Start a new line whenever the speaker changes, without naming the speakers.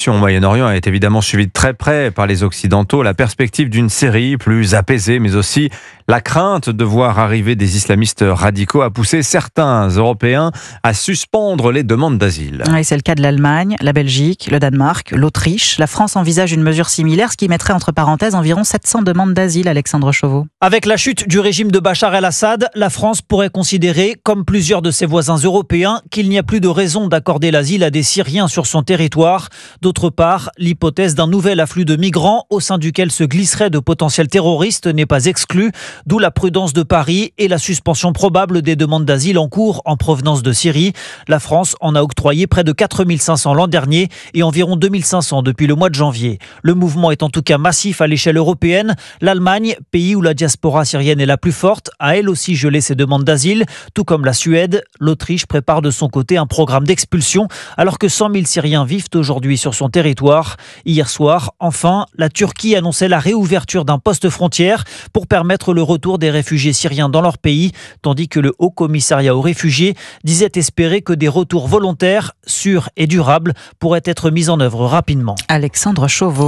situation au Moyen-Orient est évidemment suivie de très près par les Occidentaux. La perspective d'une Syrie plus apaisée, mais aussi la crainte de voir arriver des islamistes radicaux a poussé certains Européens à suspendre les demandes d'asile.
Oui, c'est le cas de l'Allemagne, la Belgique, le Danemark, l'Autriche. La France envisage une mesure similaire, ce qui mettrait entre parenthèses environ 700 demandes d'asile, Alexandre Chauveau.
Avec la chute du régime de Bachar el-Assad, la France pourrait considérer, comme plusieurs de ses voisins européens, qu'il n'y a plus de raison d'accorder l'asile à des Syriens sur son territoire. D'autre part, l'hypothèse d'un nouvel afflux de migrants au sein duquel se glisseraient de potentiels terroristes n'est pas exclue, d'où la prudence de Paris et la suspension probable des demandes d'asile en cours en provenance de Syrie. La France en a octroyé près de 4500 l'an dernier et environ 2500 depuis le mois de janvier. Le mouvement est en tout cas massif à l'échelle européenne. L'Allemagne, pays où la diaspora syrienne est la plus forte, a elle aussi gelé ses demandes d'asile, tout comme la Suède. L'Autriche prépare de son côté un programme d'expulsion alors que 100 000 Syriens vivent aujourd'hui sur son territoire. Hier soir, enfin, la Turquie annonçait la réouverture d'un poste frontière pour permettre le retour des réfugiés syriens dans leur pays, tandis que le Haut Commissariat aux réfugiés disait espérer que des retours volontaires, sûrs et durables pourraient être mis en œuvre rapidement.
Alexandre Chauveau.